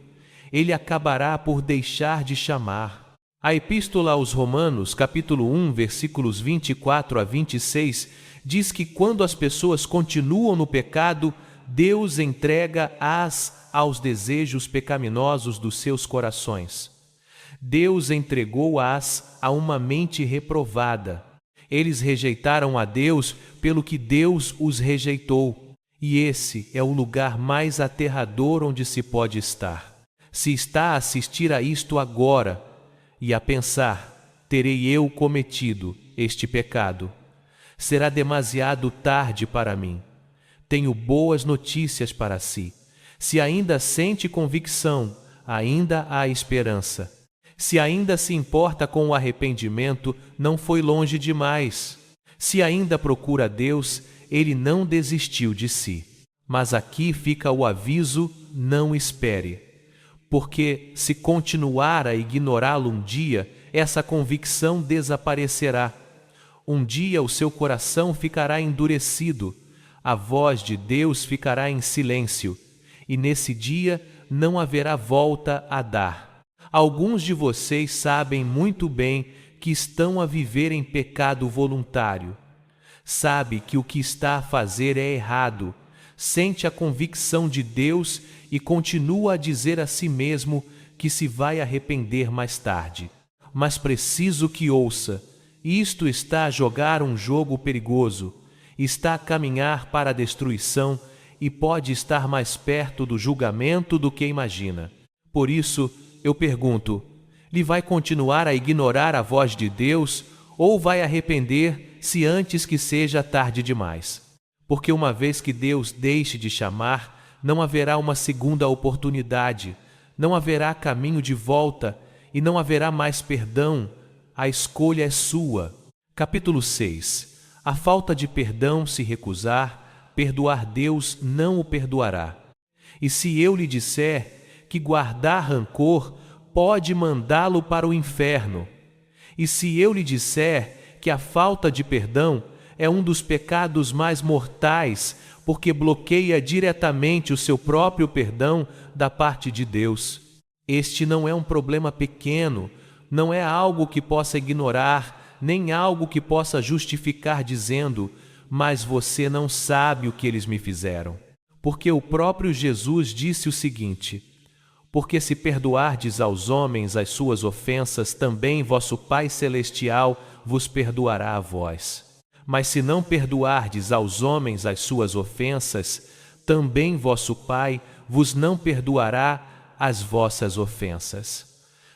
ele acabará por deixar de chamar. A Epístola aos Romanos, capítulo 1, versículos 24 a 26, diz que quando as pessoas continuam no pecado, Deus entrega-as aos desejos pecaminosos dos seus corações. Deus entregou-as a uma mente reprovada. Eles rejeitaram a Deus pelo que Deus os rejeitou. E esse é o lugar mais aterrador onde se pode estar. Se está a assistir a isto agora e a pensar, terei eu cometido este pecado, será demasiado tarde para mim. Tenho boas notícias para si. Se ainda sente convicção, ainda há esperança. Se ainda se importa com o arrependimento, não foi longe demais. Se ainda procura Deus, Ele não desistiu de si. Mas aqui fica o aviso: não espere. Porque se continuar a ignorá-lo um dia, essa convicção desaparecerá. Um dia o seu coração ficará endurecido, a voz de Deus ficará em silêncio, e nesse dia não haverá volta a dar. Alguns de vocês sabem muito bem que estão a viver em pecado voluntário. Sabe que o que está a fazer é errado, sente a convicção de Deus e continua a dizer a si mesmo que se vai arrepender mais tarde. Mas preciso que ouça: isto está a jogar um jogo perigoso, está a caminhar para a destruição e pode estar mais perto do julgamento do que imagina. Por isso, eu pergunto: lhe vai continuar a ignorar a voz de Deus ou vai arrepender-se antes que seja tarde demais? Porque uma vez que Deus deixe de chamar, não haverá uma segunda oportunidade, não haverá caminho de volta e não haverá mais perdão. A escolha é sua. Capítulo 6. A falta de perdão se recusar, perdoar Deus não o perdoará. E se eu lhe disser que guardar rancor pode mandá-lo para o inferno, e se eu lhe disser que a falta de perdão é um dos pecados mais mortais, porque bloqueia diretamente o seu próprio perdão da parte de Deus. Este não é um problema pequeno, não é algo que possa ignorar, nem algo que possa justificar dizendo: mas você não sabe o que eles me fizeram. Porque o próprio Jesus disse o seguinte: porque se perdoardes aos homens as suas ofensas, também vosso Pai Celestial vos perdoará a vós. Mas se não perdoardes aos homens as suas ofensas, também vosso Pai vos não perdoará as vossas ofensas.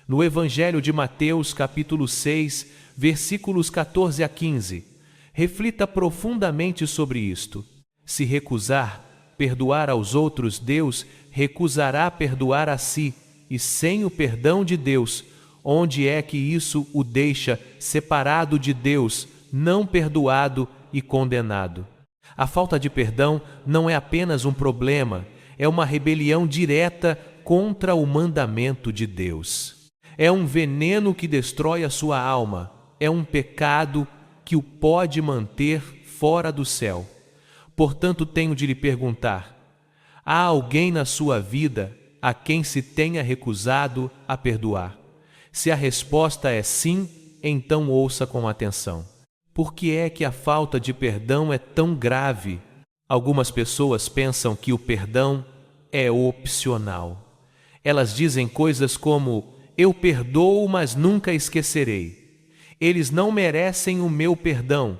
No Evangelho de Mateus, capítulo 6, versículos 14 a 15, reflita profundamente sobre isto. Se recusar perdoar aos outros, Deus recusará perdoar a si, e sem o perdão de Deus, onde é que isso o deixa separado de Deus, não perdoado e condenado? A falta de perdão não é apenas um problema, é uma rebelião direta contra o mandamento de Deus. É um veneno que destrói a sua alma, é um pecado que o pode manter fora do céu. Portanto, tenho de lhe perguntar: há alguém na sua vida a quem se tenha recusado a perdoar? Se a resposta é sim, então ouça com atenção. Por que é que a falta de perdão é tão grave? Algumas pessoas pensam que o perdão é opcional. Elas dizem coisas como: eu perdoo, mas nunca esquecerei. Eles não merecem o meu perdão.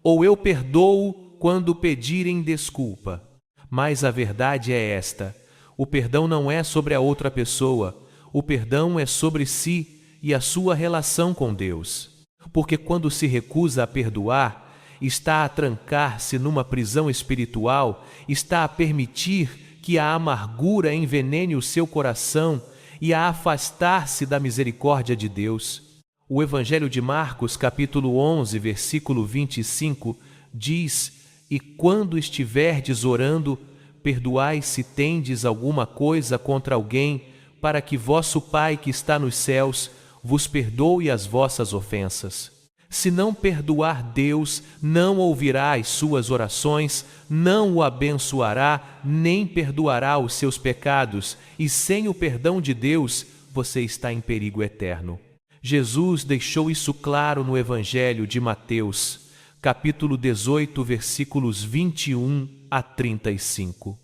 Ou eu perdoo quando pedirem desculpa. Mas a verdade é esta: o perdão não é sobre a outra pessoa, o perdão é sobre si e a sua relação com Deus. Porque quando se recusa a perdoar, está a trancar-se numa prisão espiritual, está a permitir que a amargura envenene o seu coração e a afastar-se da misericórdia de Deus. O Evangelho de Marcos, capítulo 11, versículo 25, diz: e quando estiverdes orando, perdoai se tendes alguma coisa contra alguém, para que vosso Pai que está nos céus vos perdoe as vossas ofensas. Se não perdoar Deus, não ouvirá as suas orações, não o abençoará, nem perdoará os seus pecados, e sem o perdão de Deus, você está em perigo eterno. Jesus deixou isso claro no Evangelho de Mateus, capítulo 18, versículos 21 a 35.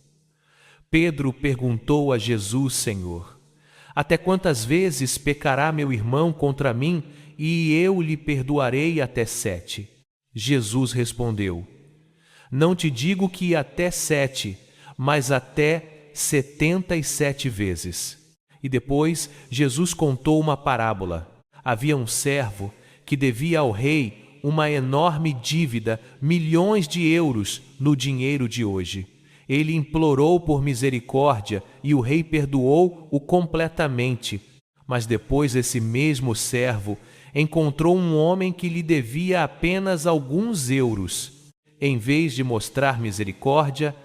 Pedro perguntou a Jesus: Senhor, até quantas vezes pecará meu irmão contra mim e eu lhe perdoarei até 7? Jesus respondeu: não te digo que até 7, mas até 77 vezes. E depois Jesus contou uma parábola. Havia um servo que devia ao rei uma enorme dívida, milhões de euros no dinheiro de hoje. Ele implorou por misericórdia e o rei perdoou-o completamente. Mas depois esse mesmo servo encontrou um homem que lhe devia apenas alguns euros. Em vez de mostrar misericórdia,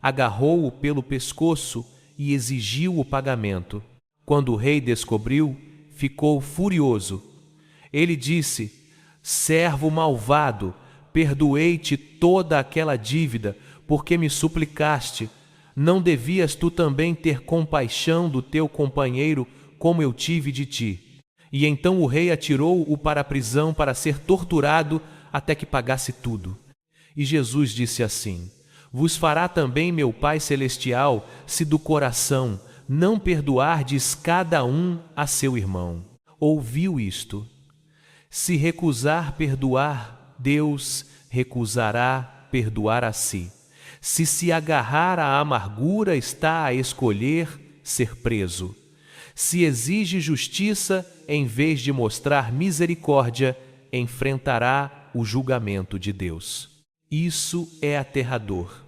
agarrou-o pelo pescoço e exigiu o pagamento. Quando o rei descobriu, ficou furioso. Ele disse: servo malvado, perdoei-te toda aquela dívida, porque me suplicaste. Não devias tu também ter compaixão do teu companheiro, como eu tive de ti? E então o rei atirou-o para a prisão para ser torturado até que pagasse tudo. E Jesus disse assim: vos fará também meu Pai Celestial, se do coração não perdoardes cada um a seu irmão. Ouviu isto? Se recusar perdoar, Deus recusará perdoar a si. Se agarrar à amargura, está a escolher ser preso. Se exige justiça, em vez de mostrar misericórdia, enfrentará o julgamento de Deus. Isso é aterrador.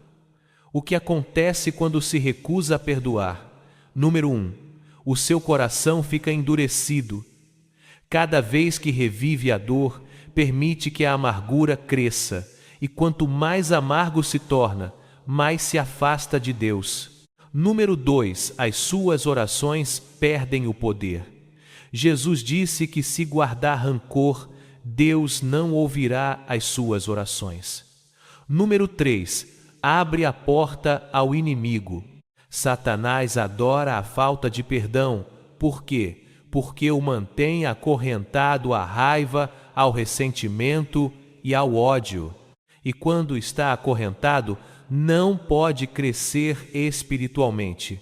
O que acontece quando se recusa a perdoar? Número 1. O seu coração fica endurecido. Cada vez que revive a dor, permite que a amargura cresça, e quanto mais amargo se torna, mais se afasta de Deus. Número 2. As suas orações perdem o poder. Jesus disse que se guardar rancor, Deus não ouvirá as suas orações. Número 3. Abre a porta ao inimigo. Satanás adora a falta de perdão. Por quê? Porque o mantém acorrentado à raiva, ao ressentimento e ao ódio. E quando está acorrentado, não pode crescer espiritualmente.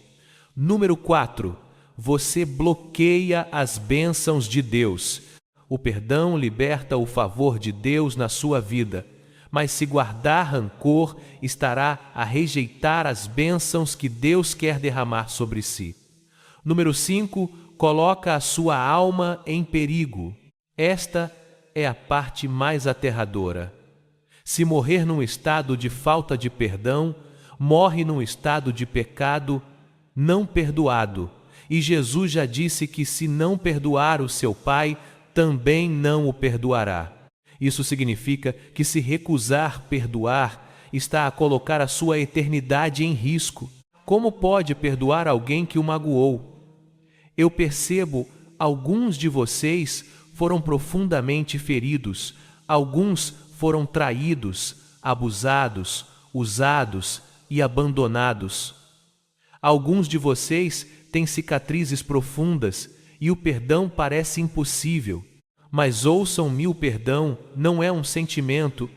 Número 4. Você bloqueia as bênçãos de Deus. O perdão liberta o favor de Deus na sua vida, mas se guardar rancor, estará a rejeitar as bênçãos que Deus quer derramar sobre si. Número 5. coloca a sua alma em perigo. Esta é a parte mais aterradora. Se morrer num estado de falta de perdão, morre num estado de pecado não perdoado. E Jesus já disse que se não perdoar o seu pai, também não o perdoará. Isso significa que se recusar perdoar, está a colocar a sua eternidade em risco. Como pode perdoar alguém que o magoou? Eu percebo, alguns de vocês foram profundamente feridos, alguns foram traídos, abusados, usados e abandonados. Alguns de vocês têm cicatrizes profundas e o perdão parece impossível. Mas ouçam-me, o perdão não é um sentimento,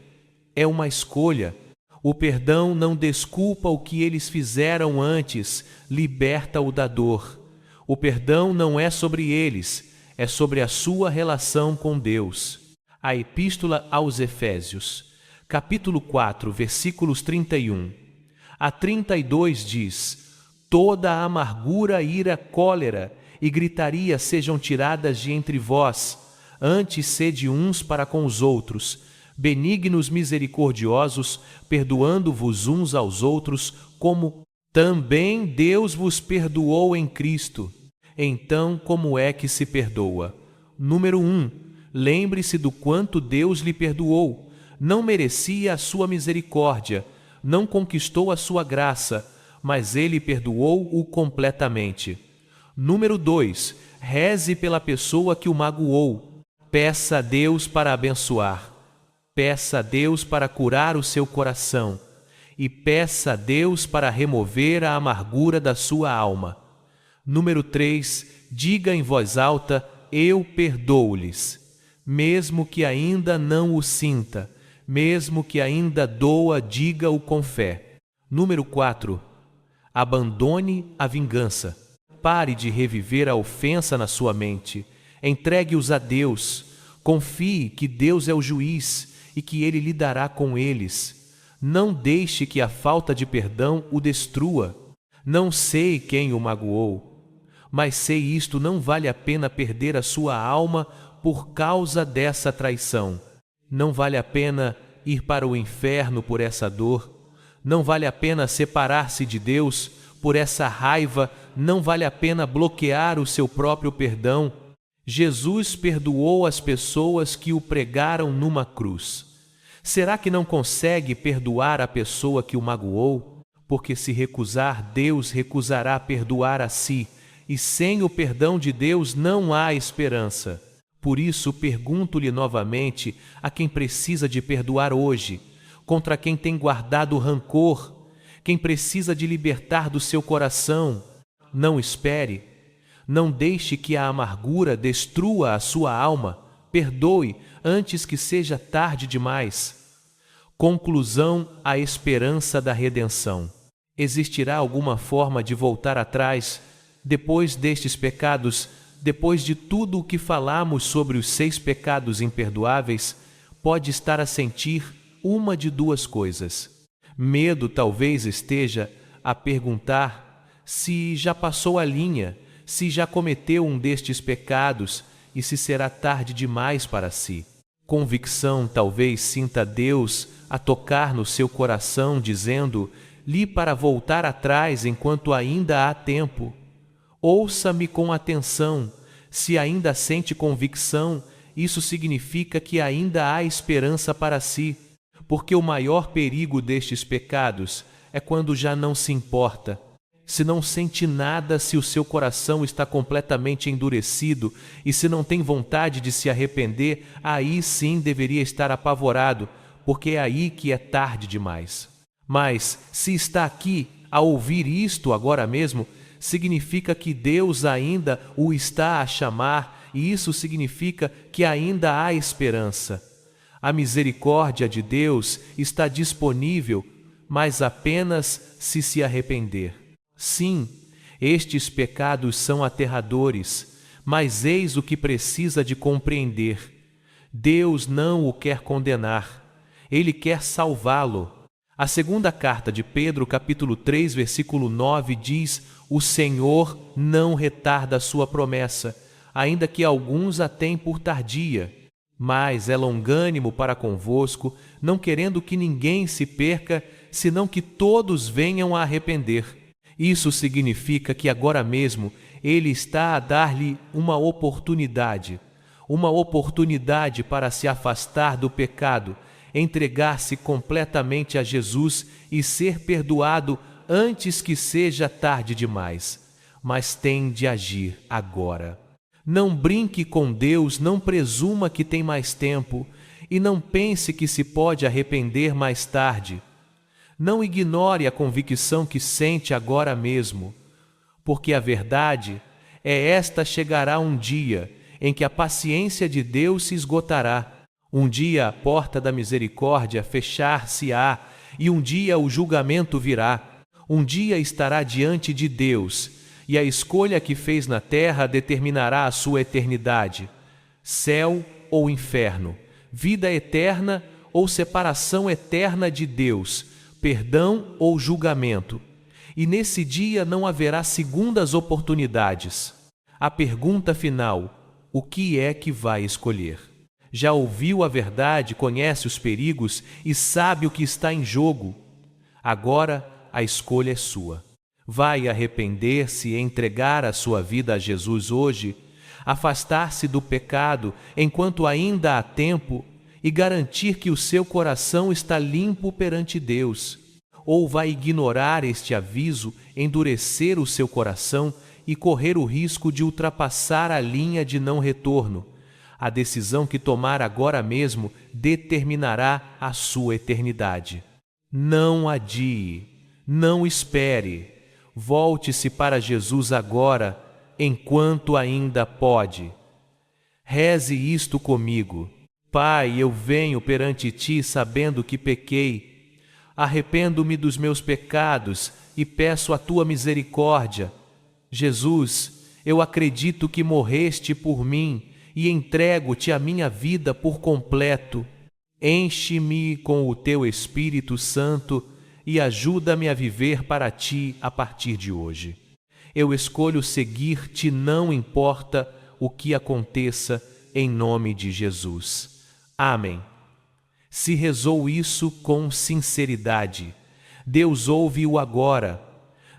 é uma escolha. O perdão não desculpa o que eles fizeram antes, liberta-o da dor. O perdão não é sobre eles, é sobre a sua relação com Deus. A Epístola aos Efésios, capítulo 4, versículos 31 a 32 diz: toda a amargura, ira, cólera e gritaria sejam tiradas de entre vós, antes sede uns para com os outros, benignos, misericordiosos, perdoando-vos uns aos outros, como também Deus vos perdoou em Cristo. Então, como é que se perdoa? Número 1. Lembre-se do quanto Deus lhe perdoou. Não merecia a sua misericórdia, não conquistou a sua graça, mas Ele perdoou-o completamente. Número 2. Reze pela pessoa que o magoou. Peça a Deus para abençoar. Peça a Deus para curar o seu coração. E peça a Deus para remover a amargura da sua alma. Número 3. Diga em voz alta: eu perdoo-lhes. Mesmo que ainda não o sinta, mesmo que ainda doa, diga-o com fé. Número 4. Abandone a vingança. Pare de reviver a ofensa na sua mente. Entregue-os a Deus. Confie que Deus é o juiz e que Ele lidará com eles. Não deixe que a falta de perdão o destrua. Não sei quem o magoou, mas sei isto: não vale a pena perder a sua alma por causa dessa traição. Não vale a pena ir para o inferno por essa dor. Não vale a pena separar-se de Deus por essa raiva. Não vale a pena bloquear o seu próprio perdão. Jesus perdoou as pessoas que o pregaram numa cruz. Será que não consegue perdoar a pessoa que o magoou? Porque se recusar, Deus recusará perdoar a si, e sem o perdão de Deus não há esperança. Por isso, pergunto-lhe novamente a quem precisa de perdoar hoje, contra quem tem guardado rancor, quem precisa de libertar do seu coração. Não espere, não deixe que a amargura destrua a sua alma. Perdoe antes que seja tarde demais. Conclusão: a esperança da redenção. Existirá alguma forma de voltar atrás depois destes pecados? Depois de tudo o que falamos sobre os 6 pecados imperdoáveis, pode estar a sentir uma de duas coisas. Medo talvez esteja a perguntar se já passou a linha, se já cometeu um destes pecados e se será tarde demais para si. Convicção talvez sinta Deus a tocar no seu coração, dizendo-lhe para voltar atrás enquanto ainda há tempo. Ouça-me com atenção. Se ainda sente convicção, isso significa que ainda há esperança para si, porque o maior perigo destes pecados é quando já não se importa. Se não sente nada, se o seu coração está completamente endurecido e se não tem vontade de se arrepender, aí sim deveria estar apavorado, porque é aí que é tarde demais. Mas, se está aqui a ouvir isto agora mesmo, significa que Deus ainda o está a chamar, e isso significa que ainda há esperança. A misericórdia de Deus está disponível, mas apenas se arrepender. Sim, estes pecados são aterradores, mas eis o que precisa de compreender. Deus não o quer condenar, Ele quer salvá-lo. A segunda carta de Pedro, capítulo 3, versículo 9, diz: o Senhor não retarda a sua promessa, ainda que alguns a têm por tardia, mas é longânimo para convosco, não querendo que ninguém se perca, senão que todos venham a arrepender. Isso significa que agora mesmo Ele está a dar-lhe uma oportunidade para se afastar do pecado, entregar-se completamente a Jesus e ser perdoado antes que seja tarde demais. Mas tem de agir agora. Não brinque com Deus, não presuma que tem mais tempo e não pense que se pode arrepender mais tarde. Não ignore a convicção que sente agora mesmo, porque a verdade é esta: chegará um dia em que a paciência de Deus se esgotará. Um dia a porta da misericórdia fechar-se-á e um dia o julgamento virá. Um dia estará diante de Deus e a escolha que fez na terra determinará a sua eternidade: céu ou inferno, vida eterna ou separação eterna de Deus, perdão ou julgamento. E nesse dia não haverá segundas oportunidades. A pergunta final: o que é que vai escolher? Já ouviu a verdade, conhece os perigos e sabe o que está em jogo. Agora a escolha é sua. Vai arrepender-se e entregar a sua vida a Jesus hoje, afastar-se do pecado enquanto ainda há tempo e garantir que o seu coração está limpo perante Deus. Ou vai ignorar este aviso, endurecer o seu coração e correr o risco de ultrapassar a linha de não retorno. A decisão que tomar agora mesmo determinará a sua eternidade. Não adie, não espere. Volte-se para Jesus agora, enquanto ainda pode. Reze isto comigo. Pai, eu venho perante Ti sabendo que pequei. Arrependo-me dos meus pecados e peço a Tua misericórdia. Jesus, eu acredito que morreste por mim e entrego-te a minha vida por completo. Enche-me com o Teu Espírito Santo e ajuda-me a viver para Ti a partir de hoje. Eu escolho seguir-Te, não importa o que aconteça, em nome de Jesus. Amém. Se rezou isso com sinceridade, Deus ouve-o agora.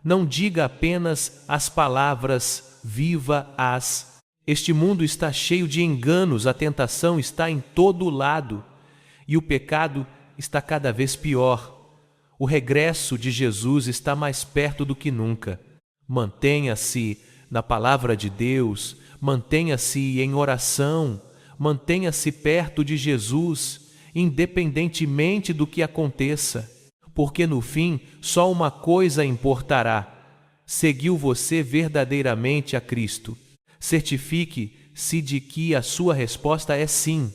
Não diga apenas as palavras viva-as. Este mundo está cheio de enganos, a tentação está em todo lado e o pecado está cada vez pior. O regresso de Jesus está mais perto do que nunca. Mantenha-se na palavra de Deus, mantenha-se em oração, mantenha-se perto de Jesus, independentemente do que aconteça, porque no fim só uma coisa importará: seguiu você verdadeiramente a Cristo? Certifique-se de que a sua resposta é sim.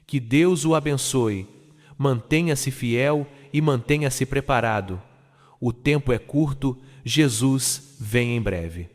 Que Deus o abençoe. Mantenha-se fiel e mantenha-se preparado. O tempo é curto, Jesus vem em breve.